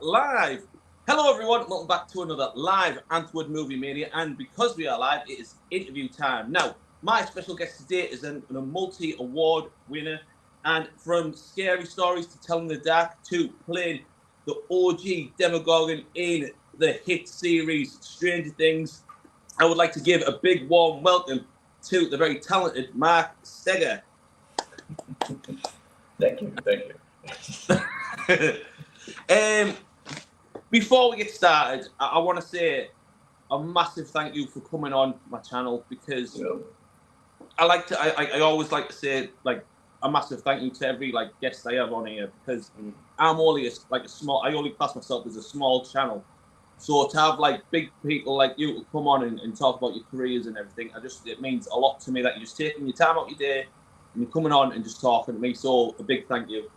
live. Hello, everyone. Welcome back to another live Antwoord Movie Mania. And because we are live, it is interview time. Now, my special guest today is a multi-award winner. And from scary stories to telling the dark to playing the OG demogorgon in the hit series Stranger Things, I would like to give a big warm welcome to the very talented Mark Steger. Thank you. Before we get started, I want to say a massive thank you for coming on my channel, because I always like to say a massive thank you to every guest I have on here, because I'm only I only class myself as a small channel. So to have big people like you to come on and talk about your careers and everything, it means a lot to me that you're just taking your time out your day and you're coming on and just talking to me. So a big thank you.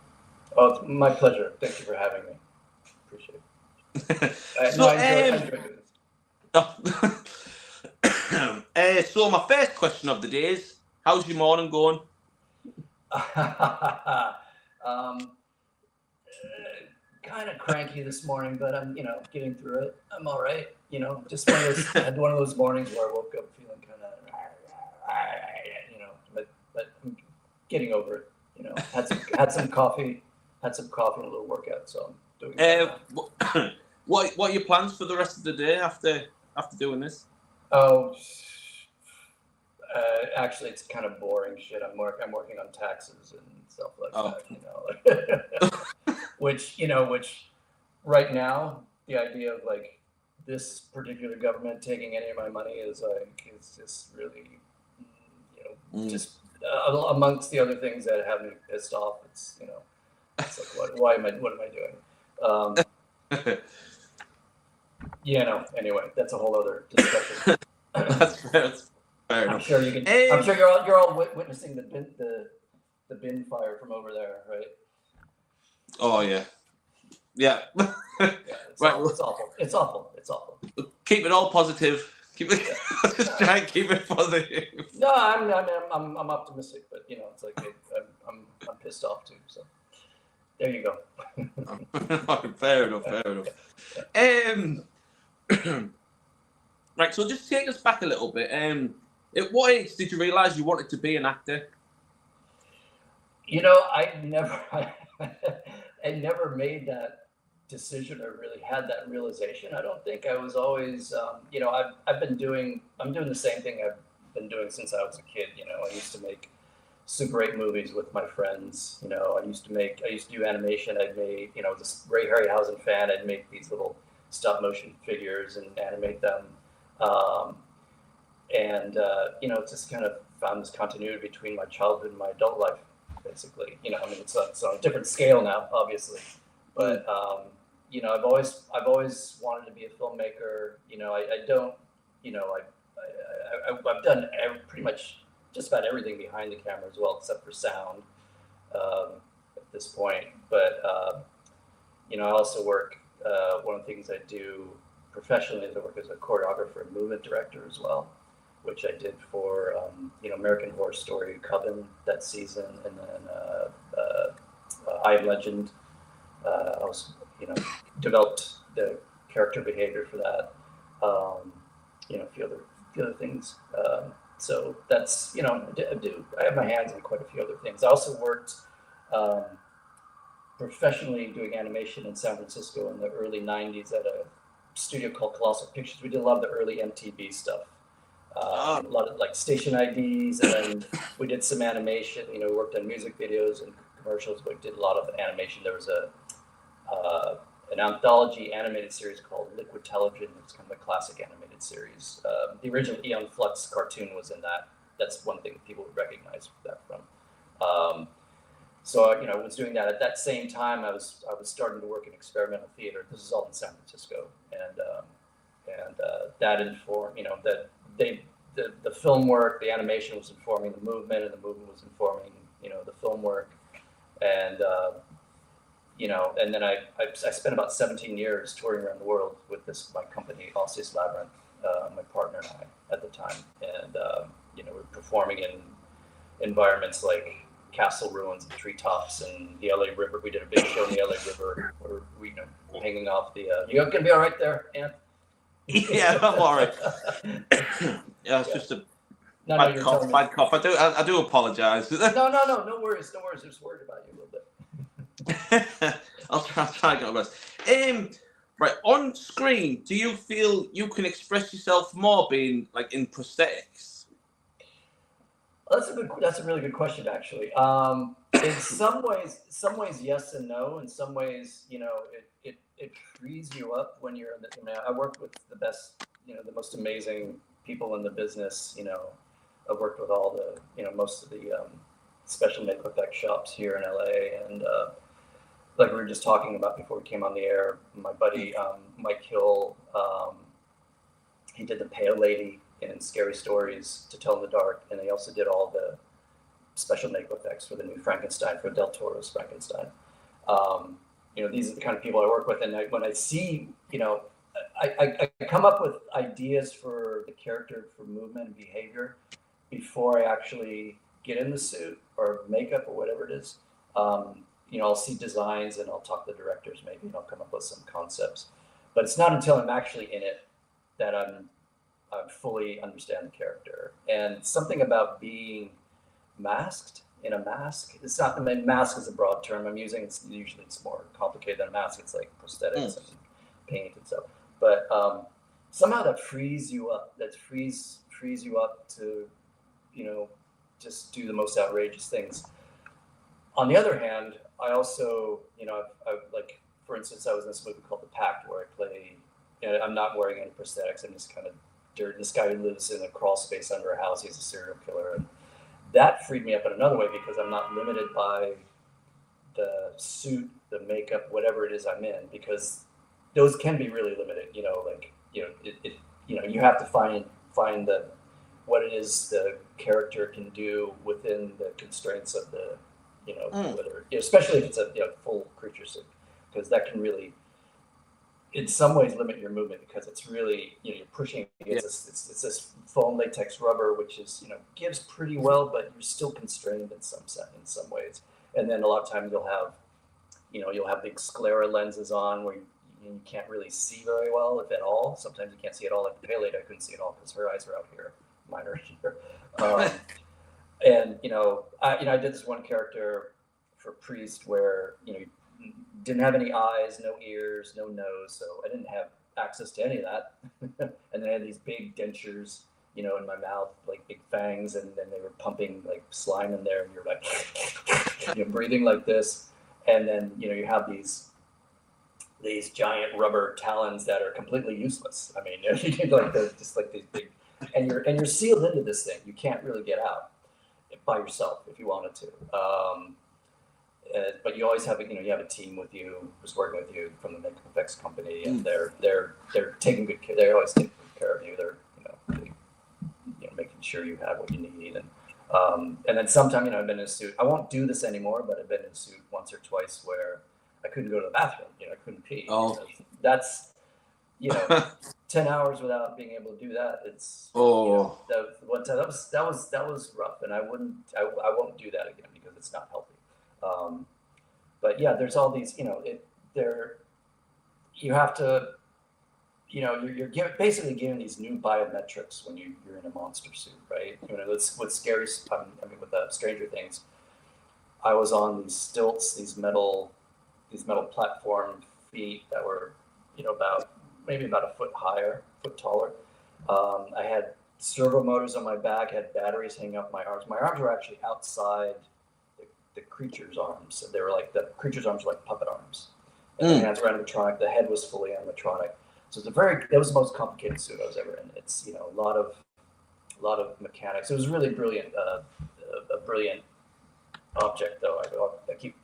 Oh, it's my pleasure. Thank you for having me. Appreciate it. So my first question of the day is, how's your morning going? Kind of cranky this morning, but I'm, getting through it. I'm all right. Just I had one of those mornings where I woke up feeling kind of, but I'm getting over it. Had some coffee and a little workout, so I'm doing that. What are your plans for the rest of the day after doing this? Oh, actually, it's kind of boring shit. I'm working on taxes and stuff like that. Which right now, the idea of this particular government taking any of my money is just really, just amongst the other things that have me pissed off. It's it's like what am I doing? Anyway, that's a whole other discussion. That's fair enough. I'm sure you can. I'm sure you're all witnessing the bin fire from over there, right? Oh yeah. It's awful. It's awful. Keep it all positive. Just try and keep it positive. No, I'm optimistic, but it's like I'm pissed off too. So there you go. Fair enough. Right, so just take us back a little bit. At what age did you realise you wanted to be an actor? I never made that decision or really had that realization. I don't think. I was always, I'm doing the same thing I've been doing since I was a kid. I used to make Super 8 movies with my friends. I used to do animation. I was a Ray Harryhausen fan. I'd make these little stop motion figures and animate them. Just kind of found this continuity between my childhood and my adult life, basically. It's on a different scale now, obviously, but I've always wanted to be a filmmaker. I've done pretty much just about everything behind the camera as well, except for sound at this point. But I also work. One of the things I do professionally is I work as a choreographer and movement director as well, which I did for American Horror Story Coven that season, and then I Am Legend. I also developed the character behavior for that. A few other things. So that's I have my hands in quite a few other things. I also worked professionally doing animation in San Francisco in the early 90s at a studio called Colossal Pictures. We did a lot of the early MTV stuff. A lot of station IDs, and then we did some animation. We worked on music videos and commercials, but we did a lot of animation. There was an anthology animated series called Liquid Television. It's kind of a classic animated series. The original Eon Flux cartoon was in that. That's one thing people would recognize that from. So I was doing that. At that same time, I was starting to work in experimental theater. This is all in San Francisco, and that informed the film work. The animation was informing the movement, and the movement was informing the film work, and and then I spent about 17 years touring around the world with my company, Osseous Labyrinth, my partner and I at the time, and we're performing in environments like castle ruins and treetops and the LA River. We did a big show in the LA River where we hanging off the. You gonna be all right there, Ant? Yeah, I'm all right. Yeah, it's just a bad cough. I do apologize. No worries. I'm just worried about you a little bit. I'll try to get my best. Right, on screen, do you feel you can express yourself more being like in prosthetics? That's a really good question, actually. In some ways, yes and no. In some ways, it frees you up when you're in the. I work with the best, the most amazing people in the business. I've worked with all the, most of the special makeup effect shops here in LA, and like we were just talking about before we came on the air, my buddy Mike Hill, he did the Pale Lady in Scary Stories to Tell in the Dark, and he also did all the special makeup effects for the new Frankenstein, for Del Toro's Frankenstein. These are the kind of people I work with, and when I see, I come up with ideas for the character, for movement and behavior before I actually get in the suit or makeup or whatever it is. I'll see designs and I'll talk to the directors maybe, and I'll come up with some concepts. But it's not until I'm actually in it that I fully understand the character. And something about being masked in a mask, it's not, I mean, mask is a broad term I'm using. Usually it's more complicated than a mask. It's like prosthetics and paint and stuff. But somehow that frees you up. That frees you up to, just do the most outrageous things. On the other hand, I also, I like, for instance, I was in this movie called The Pact where I play, I'm not wearing any prosthetics. I'm just kind of dirt. This guy who lives in a crawl space under a house. He's a serial killer. And that freed me up in another way because I'm not limited by the suit, the makeup, whatever it is I'm in, because those can be really limited, you have to find what it is the character can do within the constraints of the, whether, especially if it's a full creature suit, because that can really, in some ways, limit your movement because it's really, you're pushing against it's this foam latex rubber, which is, gives pretty well, but you're still constrained in some ways. And then a lot of times you'll have big sclera lenses on where you can't really see very well, if at all. Sometimes you can't see at all. Like the Pale Lady, I couldn't see at all because her eyes are out here, mine are here. And I did this one character for Priest where didn't have any eyes, no ears, no nose, so I didn't have access to any of that. And then I had these big dentures, in my mouth, like big fangs, and then they were pumping like slime in there, and you're like, breathing like this, and then you have these giant rubber talons that are completely useless. I mean, like just like these big, and you're sealed into this thing. You can't really get out by yourself if you wanted to. But you always have you have a team with you who's working with you from the makeup effects company, and they're taking good care. They always take good care of you. They're making sure you have what you need, and then sometimes I've been in a suit. I won't do this anymore, but I've been in a suit once or twice where I couldn't go to the bathroom. I couldn't pee. Oh, that's 10 hours without being able to do that. It's that was rough, and I won't do that again because it's not healthy. But yeah, there's all these, you have to, you're basically given these new biometrics when you're in a monster suit, right? With Scary, with Stranger Things, I was on these stilts, these metal platform feet that were, maybe about a foot taller. I had servo motors on my back, had batteries hanging up my arms. My arms were actually outside the creature's arms. So they were like, the creature's arms were like puppet arms. And the hands were animatronic. The head was fully animatronic. So that was the most complicated suit I was ever in. It's, a lot of mechanics. It was really brilliant, a brilliant object though. I keep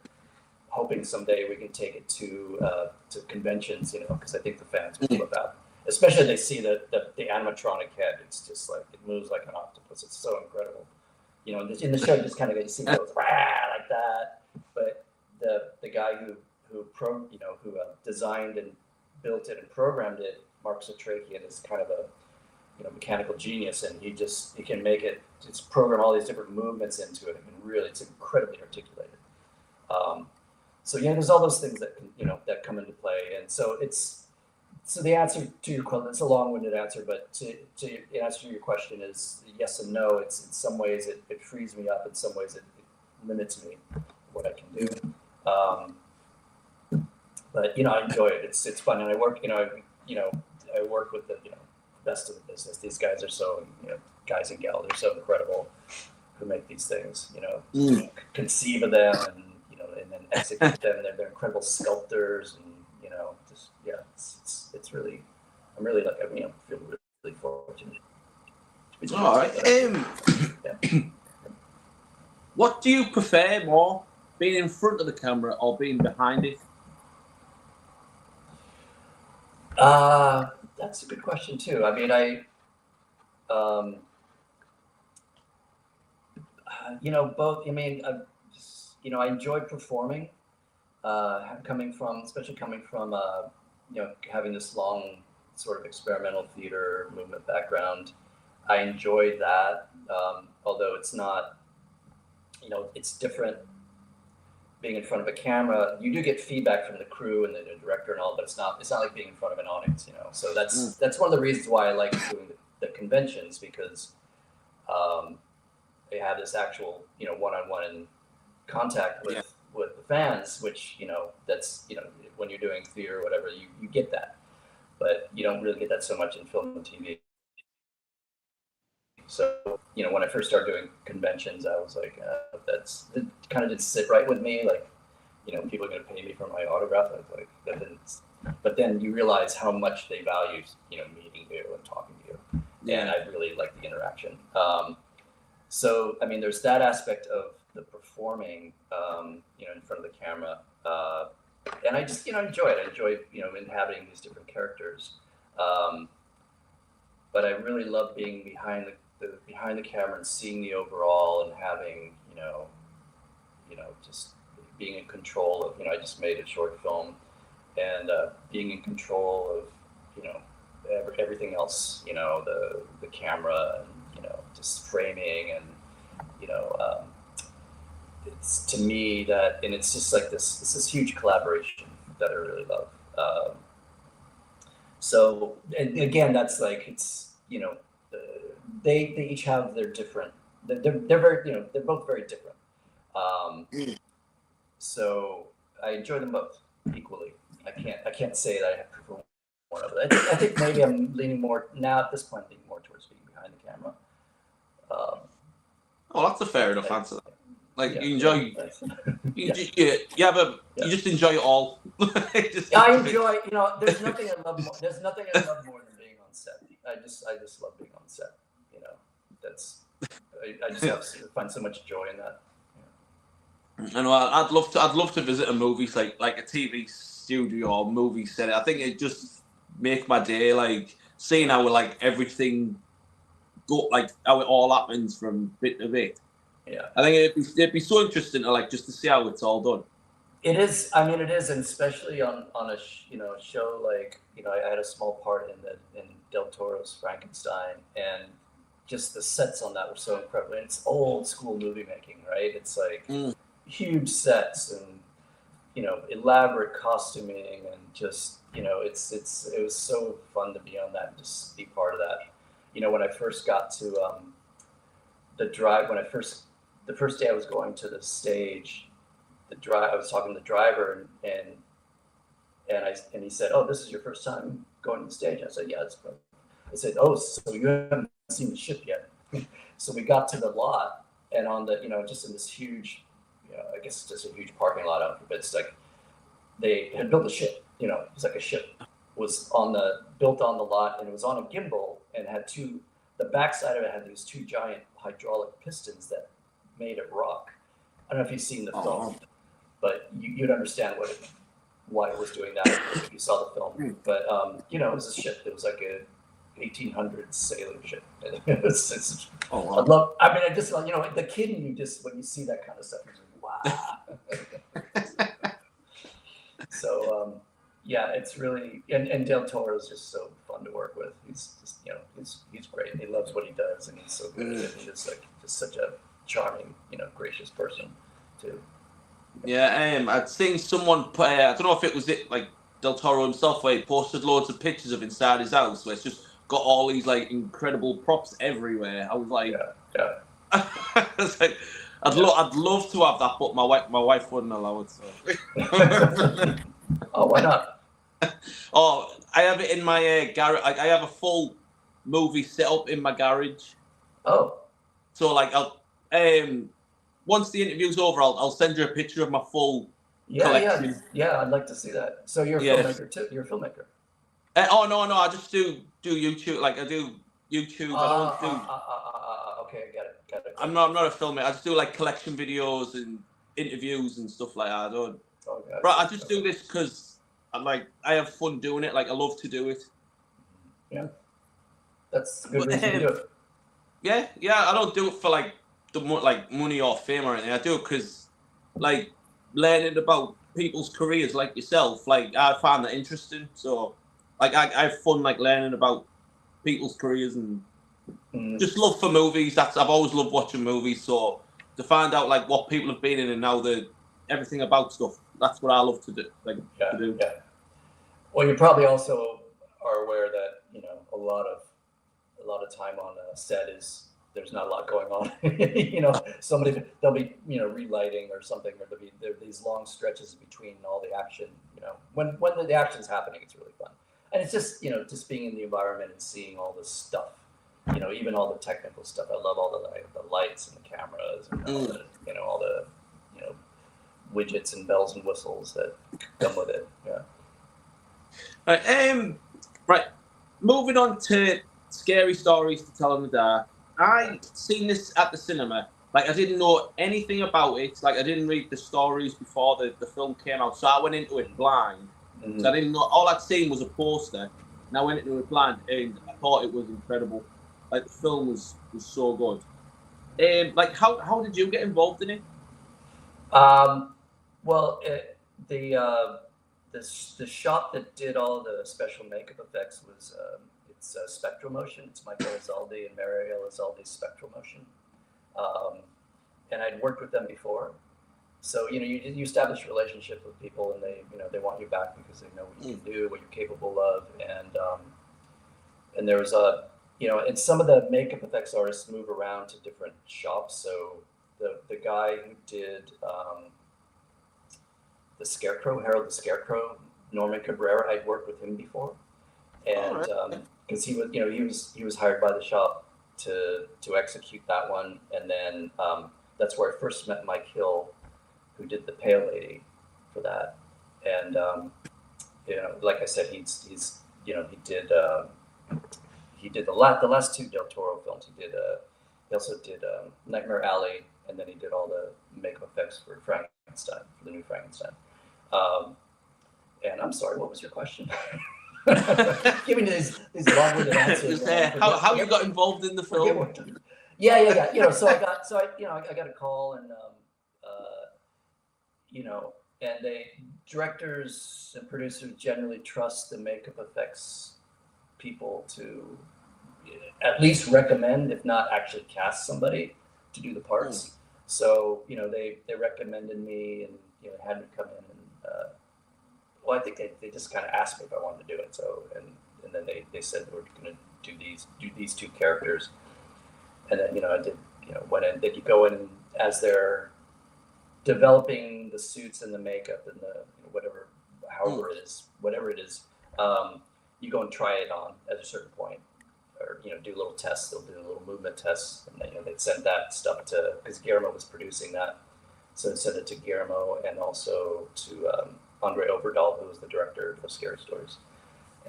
hoping someday we can take it to conventions, because I think the fans will love that. Especially they see the animatronic head. It's just like, it moves like an octopus. It's so incredible. In the show, you just kind of see it goes like that. But the guy who designed and built it and programmed it, Mark Satrakian, is kind of a mechanical genius, and he can make it. Just program all these different movements into it. I mean, really, it's incredibly articulated. So yeah, there's all those things that that come into play, and so the answer to your question, it's a long-winded answer, but to answer your question is yes and no. It's in some ways it frees me up, in some ways it limits me what I can do. But I enjoy it. It's fun, and I work I work with the best of the business. These guys are so guys and gals are so incredible who make these things. Conceive of them and and then execute them. They're incredible sculptors, and it's really, I'm really like feel really fortunate. All right. What do you prefer more, being in front of the camera or being behind it? That's a good question too. I mean, both. I mean, I enjoy performing. Especially coming from having this long sort of experimental theater movement background, I enjoy that. Although it's not, it's different being in front of a camera. You do get feedback from the crew and the director and all, but it's not like being in front of an audience, So that's one of the reasons why I like doing the conventions, because they have this actual, one-on-one contact with the fans, which that's when you're doing theater or whatever, you get that, but you don't really get that so much in film and TV. So when I first started doing conventions, I was like, it kind of didn't sit right with me. Like, people are going to pay me for my autograph. I was like, that didn't. But then you realize how much they value meeting you and talking to you, and I really like the interaction. So I mean, there's that aspect of the performing, in front of the camera, and I just enjoy it. I enjoy inhabiting these different characters, but I really love being behind the camera and seeing the overall, and having just being in control of. I just made a short film, and being in control of everything else. The camera, and just framing, and it's to me that, and it's just like this huge collaboration that I really love. So, and again, that's like, it's they each have their different. They're very they're both very different. So I enjoy them both equally. I can't say that I prefer one of them. I think maybe I'm leaning more now at this point, leaning more towards being behind the camera. That's a fair enough answer. Like, you enjoy, you just enjoy it all. I enjoy, there's nothing I love more. There's nothing I love more than being on set. I just love being on set. I just find so much joy in that. I know. I'd love to visit a movie like a TV studio or movie set. I think it just make my day, like seeing how everything how it all happens from bit to bit. Yeah, I think it'd be so interesting to just to see how it's all done. It is. I mean, it is, and especially on a show like I had a small part in Del Toro's Frankenstein, and just the sets on that were so incredible. And it's old school movie making, right? It's like huge sets and elaborate costuming, and just it was so fun to be on that and just be part of that. When I first got to the first day I was going to the stage, I was talking to the driver, and he said, "Oh, this is your first time going to the stage?" I said, "Yeah, it's fun." I said, "Oh, so you haven't seen the ship yet?" So we got to the lot, and on the just in this huge, I guess it's just a huge parking lot out, but it's like they had built a ship. It's like a ship was built on the lot, and it was on a gimbal, and had the backside of it had these two giant hydraulic pistons that made it rock. I don't know if you've seen the film, but you'd understand why it was doing that if you saw the film. But it was a ship. It was like a 1800s sailing ship. I just the kid in you, just when you see that kind of stuff, you're like, wow. So it's really, and Del Toro is just so fun to work with. He's just he's great. He loves what he does, and he's so good at it. He's just such a charming, gracious person too. Yeah, I'd seen someone put, I don't know if it was like Del Toro himself, where he posted loads of pictures of inside his house, where it's just got all these like incredible props everywhere. I was like, Yeah. I was like, I'd love to have that, but my wife wouldn't allow it. So. Oh, why not? Oh, I have it in my garage. Like, I have a full movie set up in my garage. Oh. So like I'll once the interview's over, I'll send you a picture of my full collection. Yeah. I'd like to see that. So you're a filmmaker too. You're a filmmaker. Oh no, I just do YouTube. Like I do YouTube. I don't do. Okay, got it. I'm not a filmmaker. I just do like collection videos and interviews and stuff like that. I don't. But I just do this because I have fun doing it. Like I love to do it. Yeah, that's a good reason to do it. Yeah. I don't do it for like money or fame or anything. I do it because like learning about people's careers like yourself. Like I find that interesting. So like I have fun like learning about people's careers and just love for movies. I've always loved watching movies. So to find out like what people have been in and now everything about stuff. That's what I love to do. To do. Yeah. Well, you probably also are aware that a lot of time on a set is there's not a lot going on. They'll be relighting or something, or there are these long stretches between all the action. When the action's happening, it's really fun, and it's just just being in the environment and seeing all this stuff. Even all the technical stuff. I love all the lights and the cameras and all the widgets and bells and whistles that come with it. Yeah. Right. Moving on to scary stories to tell in the dark. I seen this at the cinema. Like I didn't know anything about it. Like I didn't read the stories before the film came out, so I went into it blind. Mm-hmm. So I didn't know. All I'd seen was a poster, and I went into it blind, and I thought it was incredible. Like the film was so good. Like how did you get involved in it? Well, the shop that did all the special makeup effects was it's Spectral Motion. It's Michael Elizalde and Mary Elizalde's Spectral Motion, and I'd worked with them before. So you establish a relationship with people, and they want you back because they know what you can do, what you're capable of, and there was and some of the makeup effects artists move around to different shops. So the guy who did the Scarecrow, Harold the Scarecrow, Norman Cabrera, I'd worked with him before, and because he was hired by the shop to execute that one, and then that's where I first met Mike Hill, who did the Pale Lady for that, and like I said, he did the last two Del Toro films. He also did Nightmare Alley, and then he did all the makeup effects for Frankenstein, for the new Frankenstein. And I'm sorry, what was your question? Giving these long-winded answers. How you got involved in the film? Yeah. So I got a call, and and directors and producers generally trust the makeup effects people to at least recommend, if not actually cast somebody to do the parts. So they recommended me and had me come in, and I think they just kind of asked me if I wanted to do it. So and then they said we're going to do these two characters, and then I did went in. Then you go in as they're developing the suits and the makeup and the whatever it is. You go and try it on at a certain point, or do little tests. They'll do little movement tests, and then they'd send that stuff to, because Guillermo was producing that, so send it to Guillermo and also to Andre Overdahl, who was the director of Scary Stories,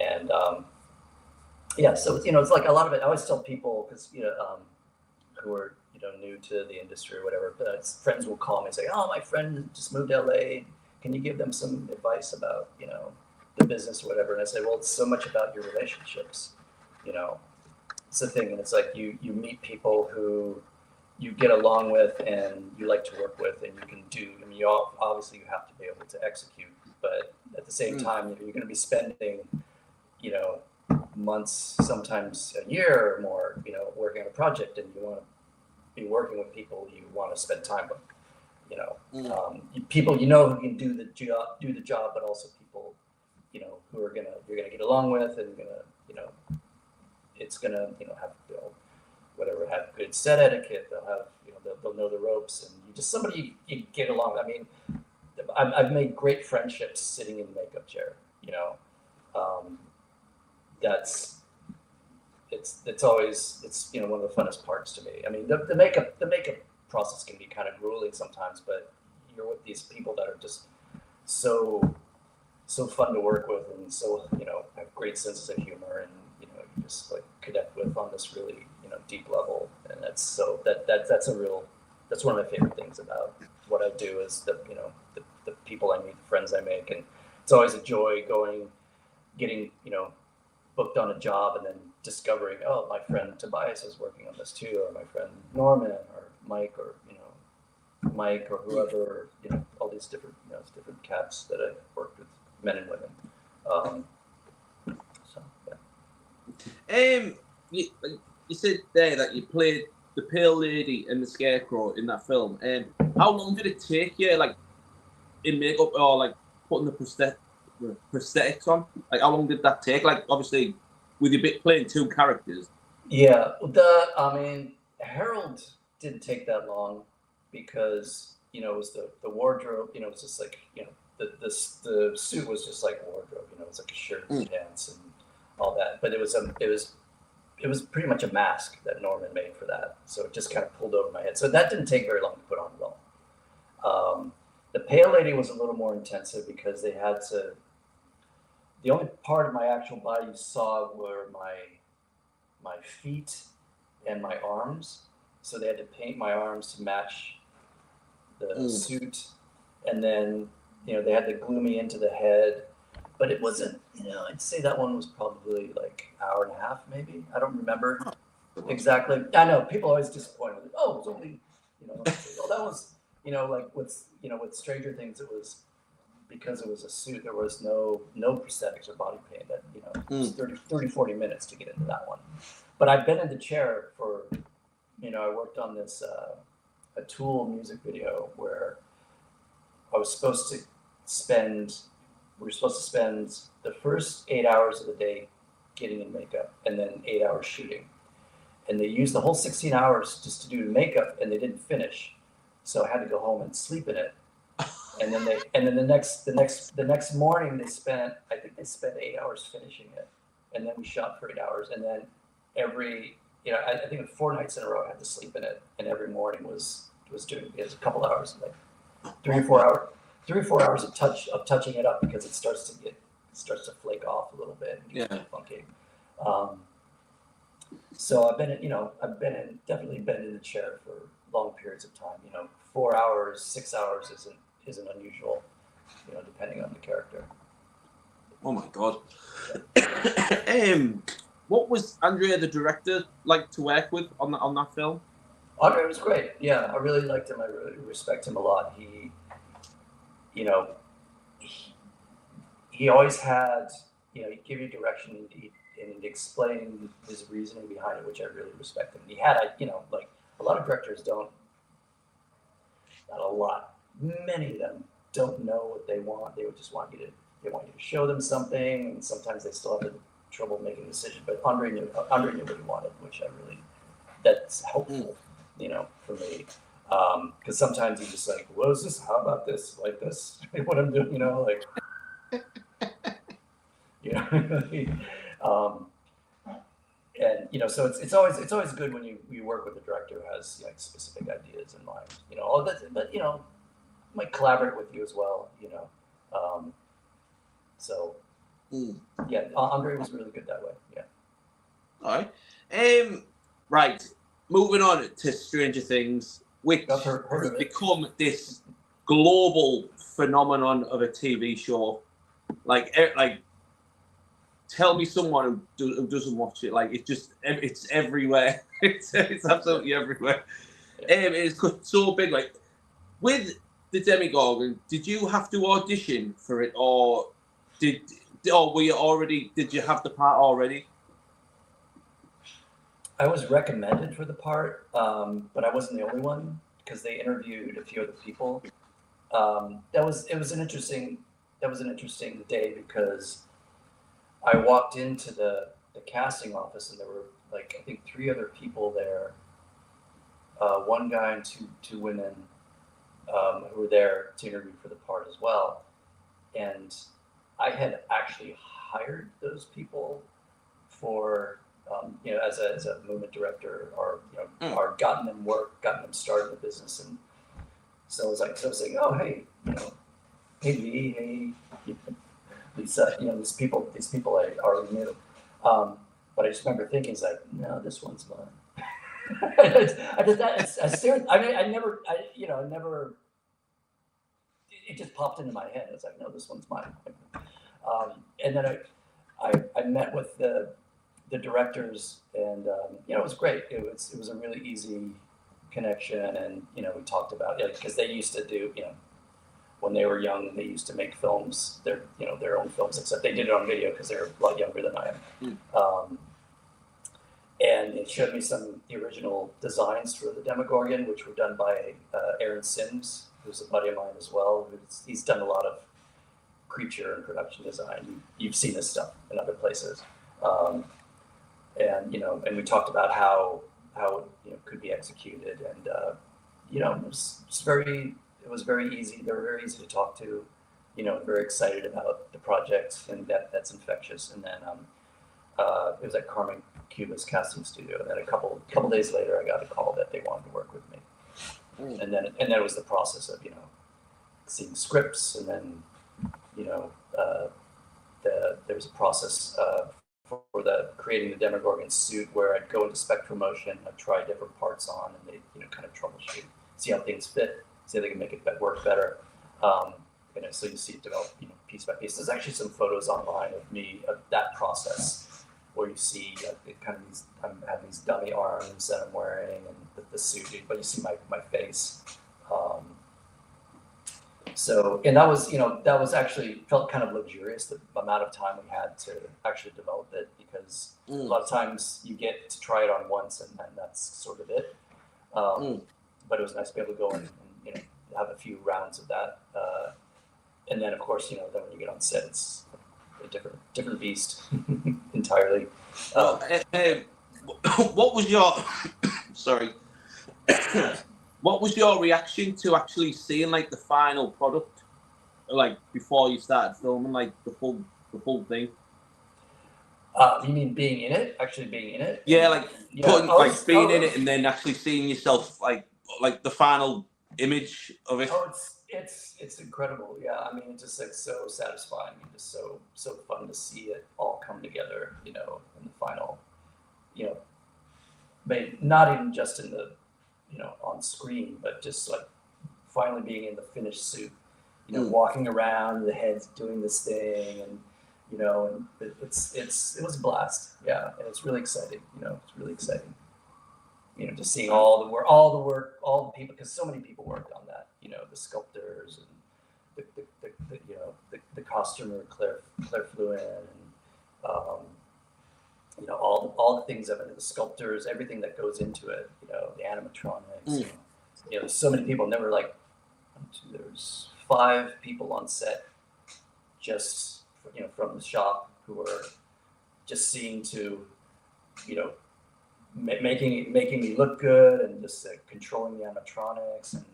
and so it's like a lot of it. I always tell people, because who are new to the industry or whatever, but friends will call me and say, "Oh, my friend just moved to LA. Can you give them some advice about the business or whatever?" And I say, well, it's so much about your relationships. It's the thing, and it's like you meet people who you get along with and you like to work with, and you can do. I mean, obviously you have to be able to execute, but at the same time, you're going to be spending, months, sometimes a year or more, working on a project, and you want to be working with people you want to spend time with. You know, people who can do the job, but also people, who are you're gonna get along with, and it's gonna have have good set etiquette. They'll have they'll know the ropes, and you just somebody you get along with. I mean, I've made great friendships sitting in the makeup chair. It's always one of the funnest parts to me. I mean, the makeup process can be kind of grueling sometimes, but you're with these people that are just so fun to work with, and so have great senses of humor, and you just like connect with on this really deep level, and that's one of my favorite things about what I do is the people I meet, the friends I make, and it's always a joy getting booked on a job and then discovering, oh, my friend Tobias is working on this too, or my friend Norman, or Mike, or whoever, all these different different cats that I've worked with, men and women. So yeah. You said there that you played the Pale Lady and the Scarecrow in that film. How long did it take you, like, in makeup or like putting the prosthetics on? Like, how long did that take? Like, obviously, with you playing two characters. Yeah, Harold didn't take that long because it was the wardrobe. It was just like the suit was just like wardrobe. It was like a shirt and pants and all that. But it was pretty much a mask that Norman made for that. So it just kind of pulled over my head. So that didn't take very long to put on at all. The Pale Lady was a little more intensive because they had to. The only part of my actual body you saw were my feet and my arms. So they had to paint my arms to match the suit, and then they had to glue me into the head. But it wasn't, I'd say that one was probably like an hour and a half, maybe. I don't remember exactly. I know people are always disappointed. Oh, it was only, that was, like with Stranger Things, it was because it was a suit. There was no prosthetics or body paint. That it was 30, 40 minutes to get into that one. But I've been in the chair for, I worked on this a Tool music video where we were supposed to spend the first 8 hours of the day getting in makeup, and then 8 hours shooting. And they used the whole 16 hours just to do the makeup, and they didn't finish. So I had to go home and sleep in it. And then the next morning they spent 8 hours finishing it, and then we shot for 8 hours, and then I think 4 nights in a row I had to sleep in it, and every morning was a couple hours, like 3 or 4 hours of touching it up, because it starts to flake off a little bit and get funky. So I've definitely been in the chair for long periods of time. 4 hours, 6 hours isn't unusual, depending on the character. Oh my God. What was Andrea, the director, like to work with on that film? Andre was great. Yeah, I really liked him. I really respect him a lot. He always had, he'd give you direction and explain his reasoning behind it, which I really respect him. He had, like a lot of directors don't, not a lot, many of them don't know what they want. They would just want you to show them something, and sometimes they still have trouble making a decision. But Andre knew what he wanted, which that's helpful, for me. Because sometimes he's just like, what is this? How about this? Like this? What I'm doing, like, and so it's always good when you work with a director who has like specific ideas in mind, all that, but might collaborate with you as well, so yeah, Andre was really good that way. Yeah. All right. Right. Moving on to Stranger Things, which has become this global phenomenon of a TV show. Like, tell me someone who doesn't watch it. Like, it's everywhere. It's absolutely everywhere. It's so big. Like, with the Demogorgon, did you have to audition for it, or did you have the part already? I was recommended for the part, but I wasn't the only one. because they interviewed a few other people. It was an interesting day because I walked into the casting office and there were like I think 3 other people there, 1 guy and two women who were there to interview for the part as well, and I had actually hired those people for as a movement director, or or gotten them work, gotten them started in the business, and so I was saying, oh hey, hey Lee, hey Lisa, these people I already knew, but I just remember thinking, it's like, no, this one's mine. I did that. I stared. I mean, I never. It just popped into my head. It's like, no, this one's mine. And then I met with the directors, and it was great. It was a really easy connection, and we talked about it because they used to do when they were young, they used to make films, their own films, except they did it on video because they're a lot younger than I am. And they showed me some of the original designs for the Demogorgon, which were done by Aaron Sims, who's a buddy of mine as well. He's done a lot of creature and production design. You've seen this stuff in other places. And we talked about how it could be executed, and it was very easy. They were very easy to talk to, very excited about the project, and that's infectious. And then it was at Carmen Cuba's casting studio, and then a couple days later, I got a call that they wanted to work with me, and then it was the process of seeing scripts, and then there was a process for creating the Demogorgon suit where I'd go into Spectrum Motion, I'd try different parts on, and they kind of troubleshoot, see how things fit, see how they can make it work better. So you see it develop piece by piece. There's actually some photos online of me of that process where you see kind of I have these dummy arms that I'm wearing and the suit, but you see my face. And that was actually felt kind of luxurious, the amount of time we had to actually develop it, because a lot of times you get to try it on once and that's sort of it. But it was nice to be able to go and have a few rounds of that. And then of course, then when you get on set, it's a different beast entirely. What was your sorry? What was your reaction to actually seeing the final product, before you started filming, the full thing? You mean being in it? Actually being in it? Yeah, being in it and then actually seeing yourself like the final image of it. Oh, it's incredible. Yeah, I mean, it's just so satisfying and just so fun to see it all come together. In the final. Not even just in the on screen, but just finally being in the finished suit. Walking around, the head's doing this thing, and and it was a blast. Yeah, and it's really exciting. It's really exciting. Just seeing all the work, all the people, because so many people worked on that. The sculptors and the costumer Claire Fluen, and all the things of it, the sculptors, everything that goes into it. The animatronics. There's so many people. And there were there's 5 people on set, just from the shop, who were just seeing to making me look good, and just controlling the animatronics, and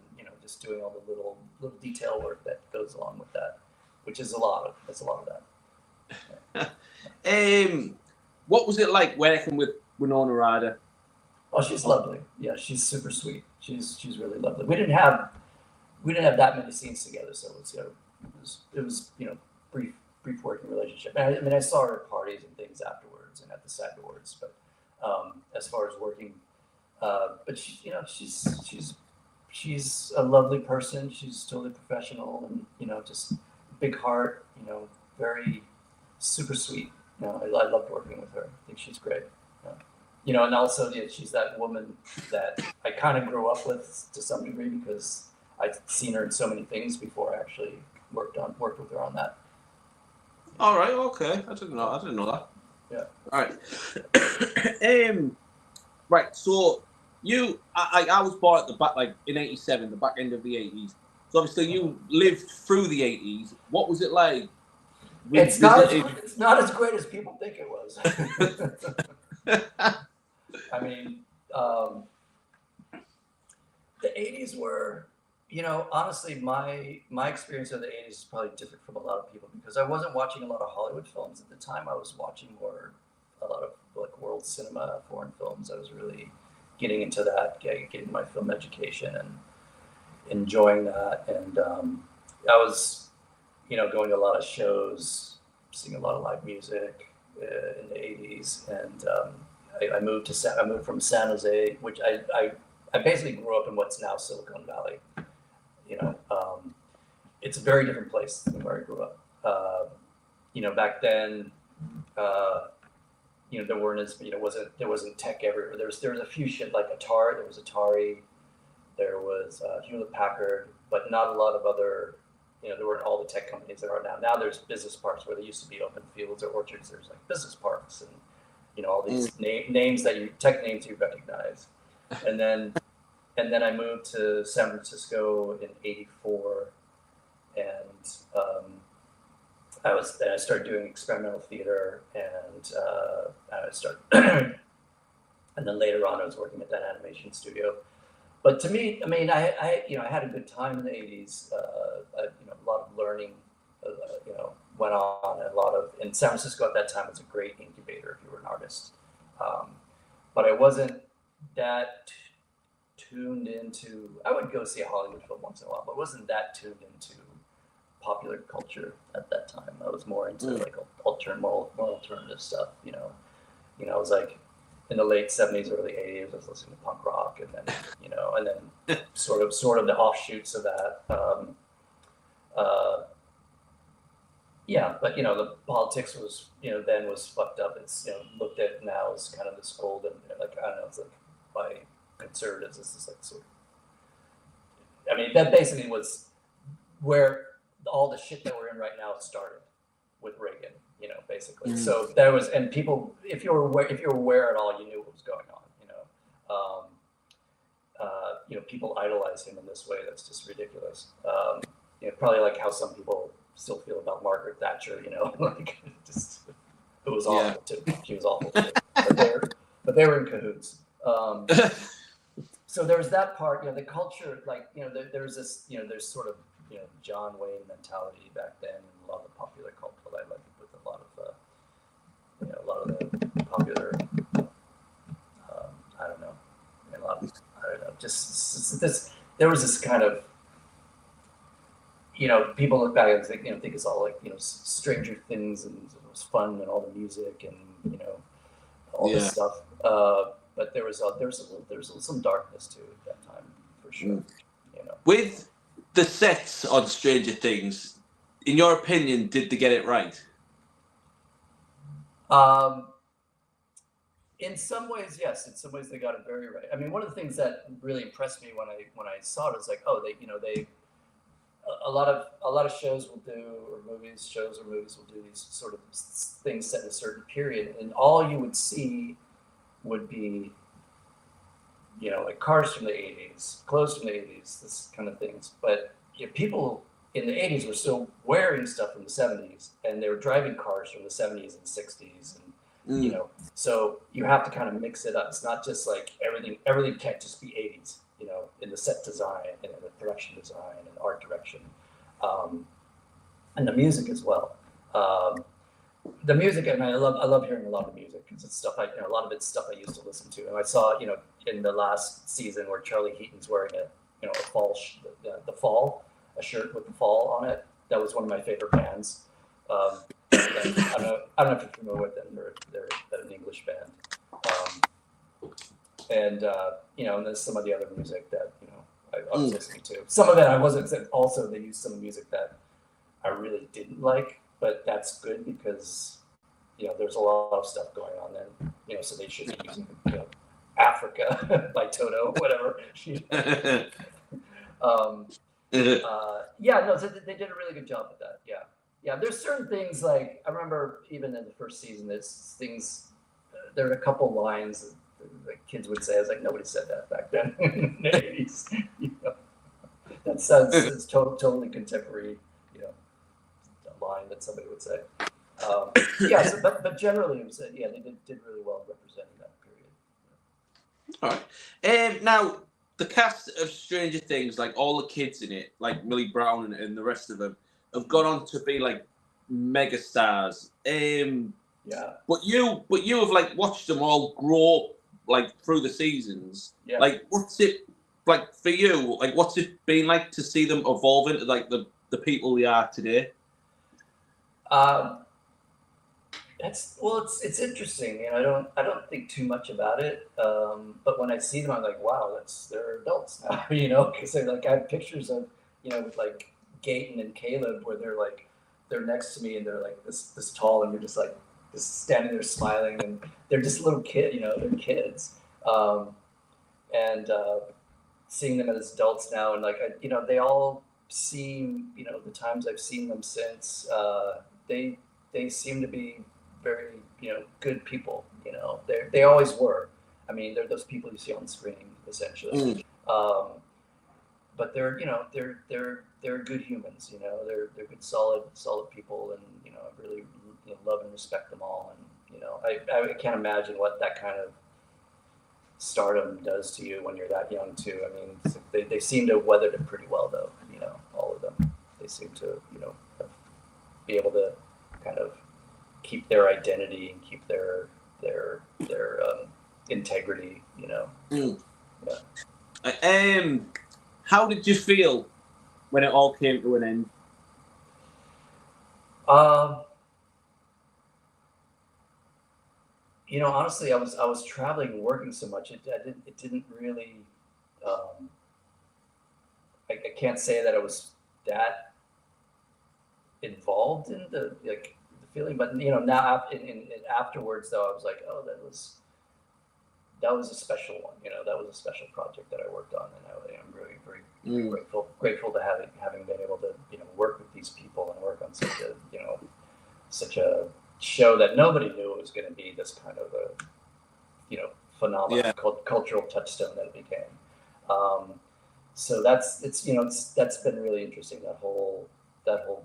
just doing all the little detail work that goes along with that, which is a lot of that. What was it like working with Winona Ryder? Oh, she's lovely. Yeah, she's super sweet. She's really lovely. We didn't have that many scenes together, so it was brief working relationship. I mean, I saw her at parties and things afterwards, and at the SAG Awards, but as far as working, but she's a lovely person. She's totally professional, and just big heart. Very super sweet. I loved working with her. I think she's great. And also she's that woman that I kind of grew up with to some degree, because I'd seen her in so many things before I actually worked with her on that. All right. Okay. I didn't know that. Yeah. All right. Right. So I was born at the back, like in '87, the back end of the '80s. So obviously you lived through the '80s. What was it like? It's not as great as people think it was. I mean, the '80s were, honestly, my experience of the '80s is probably different from a lot of people because I wasn't watching a lot of Hollywood films at the time. I was watching a lot of like world cinema, foreign films. I was really getting into that, getting my film education and enjoying that. And I was, going to a lot of shows, seeing a lot of live music in the '80s. And I moved from San Jose, which I basically grew up in what's now Silicon Valley. It's a very different place than where I grew up. Back then, there weren't as, there wasn't tech everywhere. There was a few shit like Atari. There was Atari. There was Hewlett Packard, but not a lot of other. There weren't all the tech companies there are now. Now there's business parks where there used to be open fields or orchards. There's like business parks and all these names tech names you recognize. And then I moved to San Francisco in '84, and I started doing experimental theater, and and then later on I was working at that animation studio. But to me, I mean, I had a good time in the '80s. A lot of learning, went on, and San Francisco at that time was a great incubator if you were an artist. But I wasn't that tuned into. I would go see a Hollywood film once in a while, but wasn't that tuned into popular culture at that time. I was more into like more alternative stuff. I was like in the late '70s, early '80s. I was listening to punk rock, and then sort of the offshoots of that. But the politics was then was fucked up. It's looked at now as kind of this golden, like, I don't know, it's like by conservatives, this is like sort of, I mean, that basically was where all the shit that we're in right now started with Reagan, basically. So there was, and people, if you were aware at all, you knew what was going on. People idolize him in this way that's just ridiculous. Probably like how some people still feel about Margaret Thatcher. Like just it was awful too. She was awful too. But they were in cahoots. So there was that part. The culture, like there's this. There's sort of John Wayne mentality back then, and a lot of the popular culture. I like with a lot of the popular. I don't know. Just this. There was this kind of. People look back and think it's all like Stranger Things, and it was fun and all the music and all this stuff. But there was some darkness too at that time for sure. With the sets on Stranger Things, in your opinion, did they get it right? In some ways, yes. In some ways, they got it very right. I mean, one of the things that really impressed me when I saw it was like, oh, they a lot of shows will do, or movies will do these sort of things set in a certain period, and all you would see would be, like cars from the '80s, clothes from the '80s, this kind of things. But people in the '80s were still wearing stuff from the '70s, and they were driving cars from the '70s and '60s, and so you have to kind of mix it up. It's not just like everything can't just be '80s. In the set design and in the production design and art direction, and the music as well. The music, and I love hearing a lot of music because it's stuff a lot of it's stuff I used to listen to. And I saw, in the last season where Charlie Heaton's wearing a fall, a shirt with the fall on it. That was one of my favorite bands. I don't know if you're familiar with them. They're an English band. And there's some of the other music that I was listening to. Some of it I wasn't. Also, they used some music that I really didn't like, but that's good because there's a lot of stuff going on then. So they should be using Africa by Toto, whatever. So they did a really good job with that. Yeah. There's certain things like I remember even in the first season. There's things. There are a couple lines like kids would say. I was like, nobody said that back then in the 80s. You know, that sounds it's totally contemporary, you know, line that somebody would say. Yeah, so, but generally, it was, yeah, they did really well representing that period. All right. Now, the cast of Stranger Things, like all the kids in it, like Millie Brown and the rest of them, have gone on to be like mega stars. Yeah. But you have like watched them all grow up like through the seasons. Yeah. Like, what's it like for you? Like, what's it been like to see them evolve into like the people they are today? It's interesting. You know, I don't think too much about it. But when I see them, I'm like, wow, they're adults now. You know, because I have pictures of, you know, with like Gaten and Caleb where they're next to me and they're like this tall and you're just like just standing there smiling and they're just little kid. You know, they're kids. And seeing them as adults now and like you know, they all seem, you know, the times I've seen them since, they seem to be very, you know, good people. You know, they always were. I mean, they're those people you see on screen essentially. But they're, you know, they're good humans. You know, they're good, solid people, and you know, I really, you know, love and respect them all. And you know, I can't imagine what that kind of stardom does to you when you're that young too. I mean, they seem to have weathered it pretty well, though. You know, all of them. They seem to, you know, be able to kind of keep their identity and keep their integrity, you know. Yeah. How did you feel when it all came to an end? You know, honestly, I was traveling and working so much. It didn't really. I can't say that I was that involved in the feeling, but you know, now in afterwards though, I was like, oh, that was a special one. You know, that was a special project that I worked on, and I'm really very grateful to having been able to, you know, work with these people and work on such a show that nobody knew it was going to be this kind of a, you know, phenomenal cultural touchstone that it became. So that's been really interesting, that whole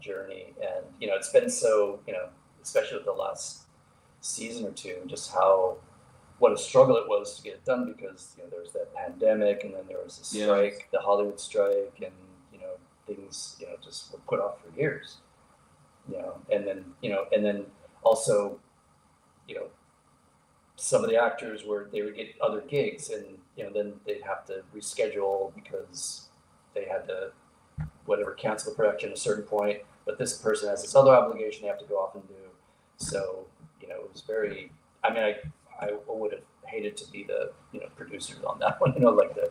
journey, and you know, it's been so, you know, especially with the last season or two, just what a struggle it was to get it done, because you know, there was that pandemic, and then there was the strike, the Hollywood strike, and you know, things, you know, just were put off for years, you know, and then also, you know, some of the actors they would get other gigs, and you know, then they'd have to reschedule because they had to cancel the production at a certain point, but this person has this other obligation they have to go off and do. So, you know, it was very, I mean, I would have hated to be the, you know, producers on that one, you know, like the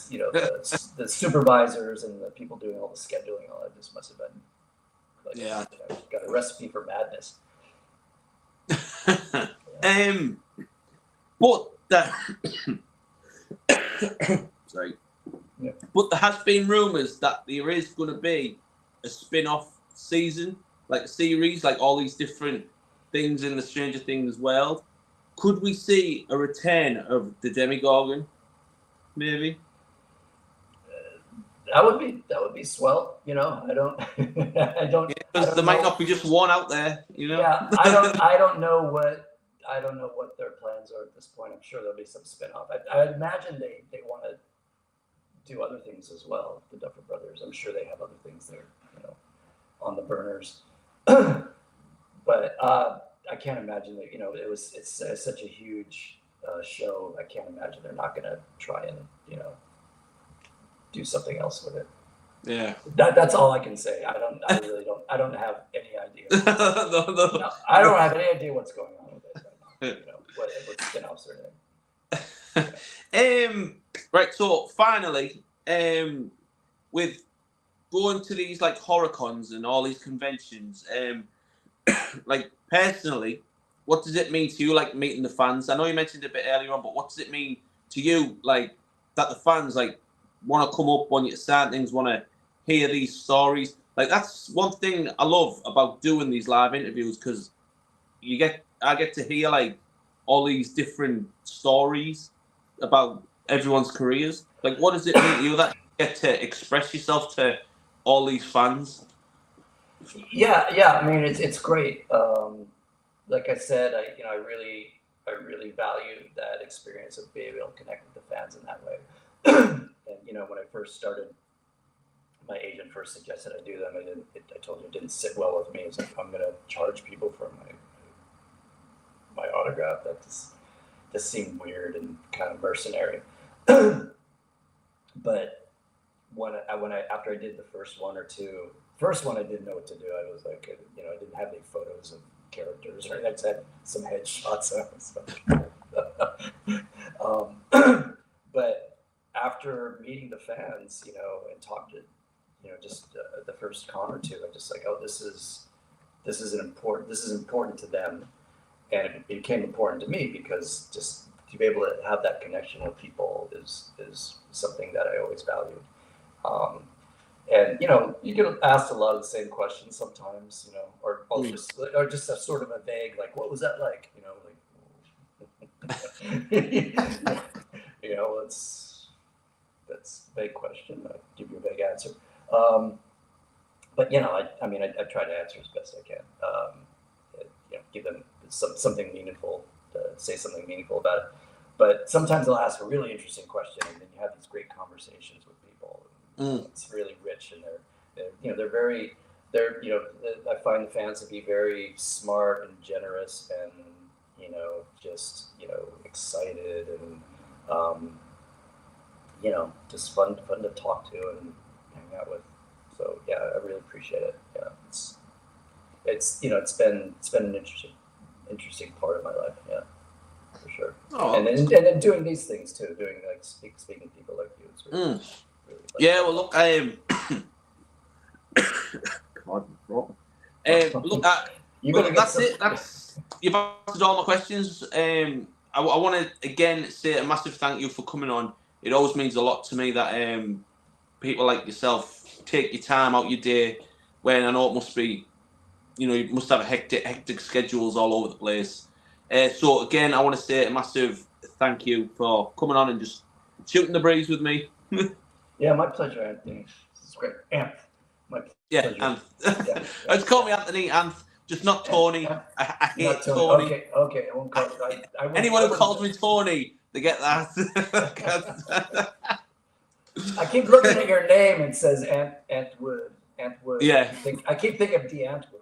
you know, the supervisors and the people doing all the scheduling, all that just must have been like, you know, got a recipe for madness. Sorry. Yeah. But there has been rumours that there is going to be a spin-off season, like a series, like all these different things in the Stranger Things world. Could we see a return of the demogorgon? Maybe. That would be swell. You know, I don't. Because there might not be just one out there. You know. Yeah, I don't know what their plans are at this point. I'm sure there'll be some spin-off. I imagine they want to do other things as well. The Duffer Brothers. I'm sure they have other things they're, you know, on the burners. But I can't imagine that. You know, it's such a huge show. I can't imagine they're not going to try and, you know, do something else with it. Yeah. That's all I can say. I don't have any idea. No, I don't have any idea what's going on with it right now. You know, what spin-offs or anything. Right, so finally, with going to these like horror cons and all these conventions, like personally, what does it mean to you, like meeting the fans? I know you mentioned it a bit earlier on, but what does it mean to you, like that the fans like want to come up, want you to stand things, want to hear these stories? Like that's one thing I love about doing these live interviews, because I get to hear like all these different stories about everyone's careers? Like, what does it mean to you that you get to express yourself to all these fans? Yeah. I mean, it's great. Like I said, I really value that experience of being able to connect with the fans in that way. And when I first started, my agent first suggested I do them. I told you it didn't sit well with me. It's like, I'm going to charge people for my autograph. That just seemed weird and kind of mercenary. But after I did the first one or two, first one I didn't know what to do. I was like, I didn't have any photos of characters or anything. I just had some headshots. But after meeting the fans, and talked to, just the first con or two, I'm just like, oh, this is important to them, and it became important to me because just to be able to have that connection with people is something that I always valued. And you get asked a lot of the same questions sometimes, or just a sort of a vague, like, what was that like? That's a vague question. I'll give you a vague answer. But I try to answer as best I can. Give them something meaningful, say something meaningful about it. But sometimes they'll ask a really interesting question, and then you have these great conversations with people. It's really rich, and I find the fans to be very smart and generous, and just excited, and just fun to talk to and hang out with. So yeah, I really appreciate it. Yeah, it's been an interesting part of my life. Yeah, for sure. Oh. And then doing these things too, doing like speaking to people like you. It's really, yeah. Well, look, that's it. You've answered all my questions. I want to again say a massive thank you for coming on. It always means a lot to me that people like yourself take your time out your day, when I know it must be, you must have a hectic schedules all over the place. So again, I want to say a massive thank you for coming on and just shooting the breeze with me. Yeah, my pleasure, Anthony. This is great. Anth. My pleasure. Yeah, Anth. Yeah. Just call me Anthony, Anth. Just not Tony. I hate Tony. Okay. I won't call it. Anyone who calls me Tony, they get that. I keep looking at your name and it says Antwood. Yeah. I keep thinking of the Antwood,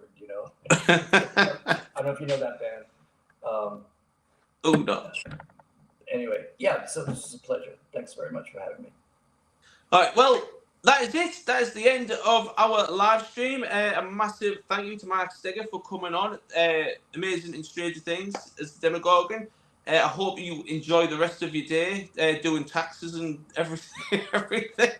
I don't know if you know that band. Oh, no. Anyway, yeah, so this is a pleasure. Thanks very much for having me. All right, well, that is it. That is the end of our live stream. A massive thank you to Mark Steger for coming on. Amazing in Stranger Things as the Demogorgon. I hope you enjoy the rest of your day doing taxes and everything.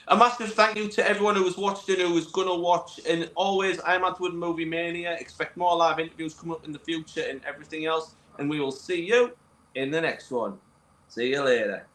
A massive thank you to everyone who has watched and who is going to watch. And always, I'm Antwood Movie Mania. Expect more live interviews coming up in the future and everything else. And we will see you in the next one. See you later.